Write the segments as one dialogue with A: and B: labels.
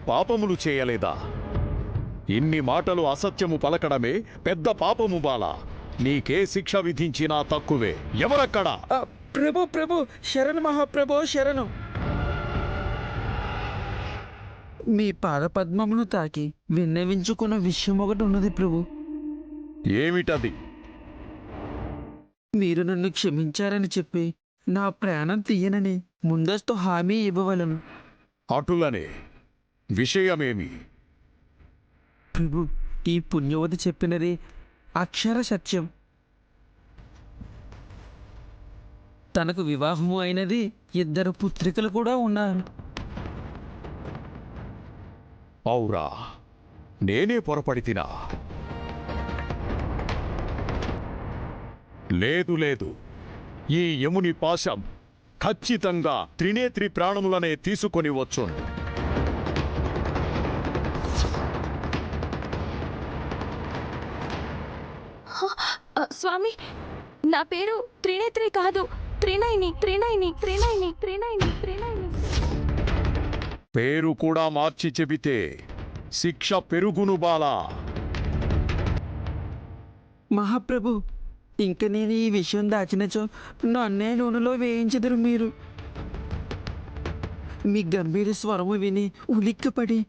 A: పాపములు చేయలేదా? ఇన్ని మాటలు అసత్యము పలకడమే పెద్ద పాపము బాలా. నీకే శిక్ష విధించినా తక్కువే. ఎవరక్కడా?
B: ప్రభు ప్రభు శరణు మహాప్రభు శరణు. మీ పాదపద్మమును తాకి విన్నవించుకున్న విషయం ఒకటి ఉన్నది ప్రభు.
A: ఏమిటది?
B: మీరు నన్ను క్షమించారని చెప్పి నా ప్రాణం తీయనని ముందస్తు హామీ ఇవ్వవలను.
A: అటులనే. విషయమేమి?
B: ప్రభు, ఈ పుణ్యవతి చెప్పినది అక్షర సత్యం. తనకు వివాహము అయినది, 2 పుత్రికలు కూడా ఉన్నారు.
A: అవురా, నేనే పొరపడితినా? లేదు లేదు, ఈ యముని పాశం ఖచ్చితంగా త్రినేత్రి ప్రాణములనే తీసుకొని వచ్చును.
C: స్వామి, నా పేరు త్రినేత్రి కాదు, త్రినయని త్రినయని త్రినయని త్రినయని త్రినయని.
A: పేరు కూడా మార్చి చెబితే శిక్ష పెరుగును బాలా.
B: మహాప్రభు, ఇంక నేను ఈ విషయం దాచినచో నన్నే నూనెలో వేయించదురు మీరు. మీ గంభీర స్వరము విని ఉలిక్కపడి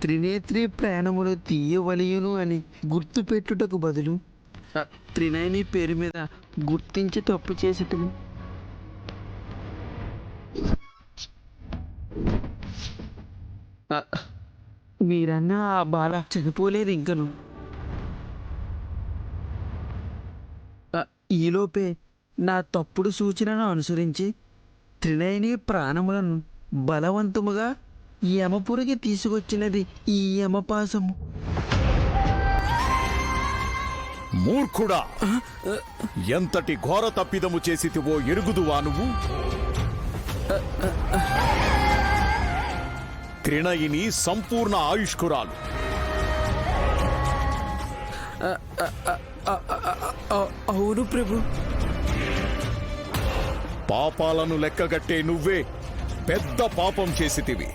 B: త్రినేత్రి ప్రాణములు తీయవలయును అని గుర్తు పెట్టుటకు బదులు త్రినయని పేరు మీద గుర్తించి తప్పు చేసేటది. మీరన్నా ఆ బాల చనిపోలేదు ఇంకను. ఈలోపే నా తప్పుడు సూచనను అనుసరించి త్రినయని ప్రాణములను బలవంతముగా యమపురికి తీసుకొచ్చినది ఈ యమపాసము.
A: మూర్ఖుడా, ఎంతటి ఘోర తప్పిదము చేసితివో ఎరుగుదువా నువ్వు? త్రినయిని సంపూర్ణ ఆయుష్కురాలు.
B: అవును ప్రభు.
A: పాపాలను లెక్కగట్టే నువ్వే పెద్ద పాపం చేసితివి.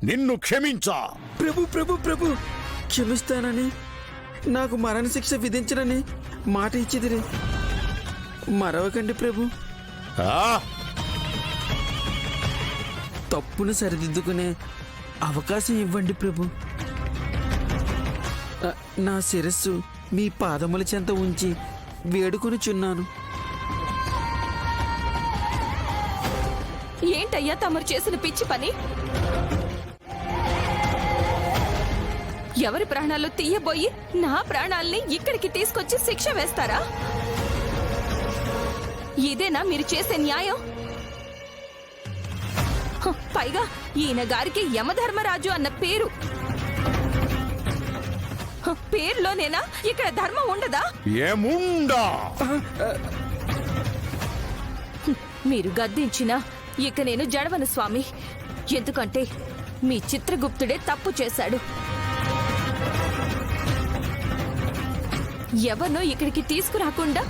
A: నిన్ను క్షమించా?
B: ప్రభు ప్రభు ప్రభు క్షమిస్తానని, నాకు మరణశిక్ష విధించనని మాట ఇచ్చిదిరే. మరవకండి ప్రభు. తప్పును సరిదిద్దుకునే అవకాశం ఇవ్వండి ప్రభు. నా శిరస్సు మీ పాదముల చెంత ఉంచి వేడుకొనుచున్నాను.
C: ఏంటయ్యా తమరు చేసిన పిచ్చి పని? ఎవరి ప్రాణాలు తీయబోయి నా ప్రాణాల్ని ఇక్కడికి తీసుకొచ్చి శిక్ష వేస్తారా? ఇదేనా మీరు చేసే న్యాయం? పైగా ఈయన గారికి యమధర్మరాజు అన్న పేరు. పేరులోనేనా ఇక్కడ ధర్మం ఉండదా?
A: ఏముండా?
C: మీరు గద్దించినా ఇక నేను జడవను స్వామి. ఎందుకంటే మీ చిత్రగుప్తుడే తప్పు చేశాడు. ఎవరినో ఇక్కడికి తీసుకురాకుండా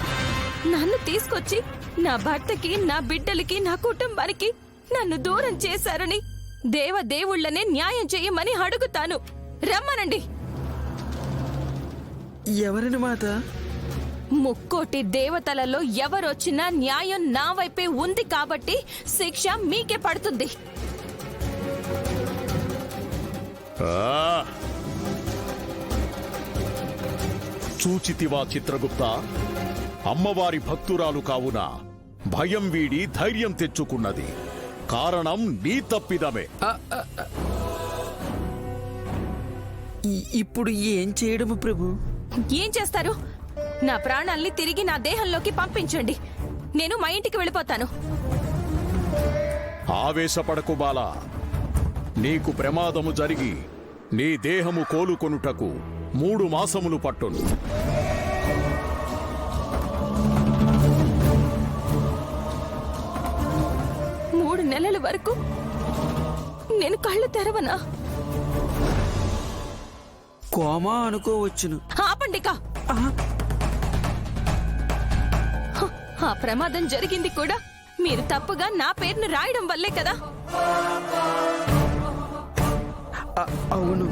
C: నన్ను తీసుకొచ్చి నా భర్తకి, నా బిడ్డలకి, నా కుటుంబానికి నన్ను దూరం చేశారని దేవదేవుళ్లనే న్యాయం చేయమని అడుగుతాను. రమ్మనండి.
B: ఎవరిని మాత?
C: ముక్కోటి దేవతలలో ఎవరొచ్చినా న్యాయం నా వైపే ఉంది కాబట్టి శిక్ష మీకే పడుతుంది.
A: చూచితివా చిత్రగుప్త, అమ్మవారి భక్తురాలు కావున భయం వీడి ధైర్యం తెచ్చుకున్నది. కారణం నీ తప్పిదమే.
B: ఇప్పుడు ఏం చేయడము ప్రభు?
C: ఏం చేస్తారు? నా ప్రాణాల్ని తిరిగి నా దేహంలోకి పంపించండి. నేను మా ఇంటికి వెళ్ళిపోతాను.
A: ఆవేశపడకు బాలా. నీకు ప్రమాదము జరిగి నీ దేహము కోలుకొనుటకు 3 మాసములు పట్టును.
C: మూడు నెలల వరకు నేను కళ్ళు తెరవనా?
B: కోమా అనుకోవచ్చును.
C: ఆపండికా. ఆ ప్రమాదం జరిగింది కూడా మీరు తప్పుగా నా పేరును రాయడం వల్లే కదా.
B: అవును.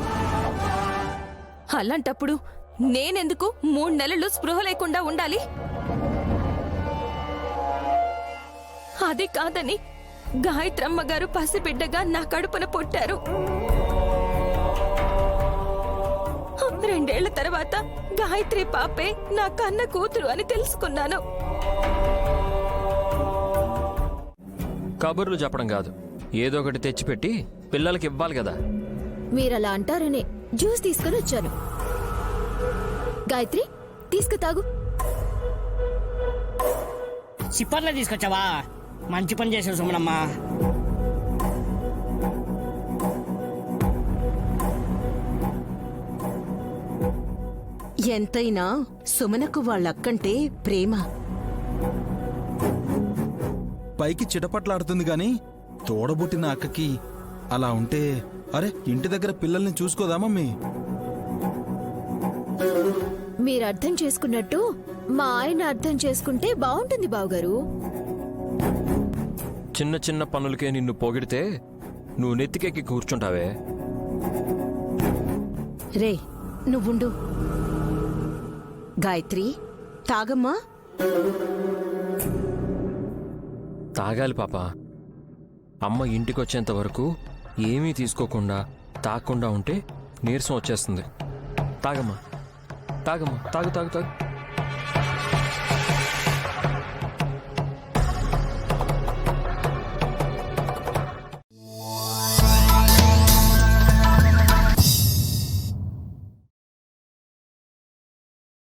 C: అలాంటప్పుడు నేనెందుకు 3 నెలలు స్పృహ లేకుండా ఉండాలి? అది కాదని గాయత్రమ్మ గారు పసిబిడ్డగా నా కడుపున పుట్టారు. 2 ఏళ్ల తర్వాత గాయత్రి పాపే నా కన్న కూతురు అని తెలుసుకున్నాను.
D: కబుర్లు చెప్పడం కాదు, ఏదో ఒకటి తెచ్చిపెట్టి పిల్లలకి ఇవ్వాలి కదా.
E: మీరలా అంటారనే జ్యూస్ తీసుకుని వచ్చాను. గాయత్రి, తీసుకు తాగు.
F: సిప్పర్లో తీసుకొచ్చావా? మంచి పని చేసావు సుమనమ్మా.
E: ఎంతైనా సుమనకు వాళ్ళక్కంటే ప్రేమ.
G: పైకి చిటపట్లాడుతుంది గాని తోడబుట్టిన అక్కకి అలా ఉంటే, అరే ఇంటి దగ్గర పిల్లల్ని చూసుకోదా మమ్మీ?
E: మీరు అర్థం చేసుకున్నట్టు మా ఆయన అర్థం చేసుకుంటే బాగుంటుంది బావగారు.
D: చిన్న చిన్న పనులకే నిన్ను పొగిడితే నువ్వు నెత్తికెక్కి కూర్చుంటావే.
E: రే, నువ్వుండు. గాయత్రి, తాగమ్మా.
D: తాగాలి పాప. అమ్మ ఇంటికొచ్చేంత వరకు ఏమీ తీసుకోకుండా తాగకుండా ఉంటే నీరసం వచ్చేస్తుంది. తాగమ్మా, తాగమ్మా, తాగు తాగు తాగు.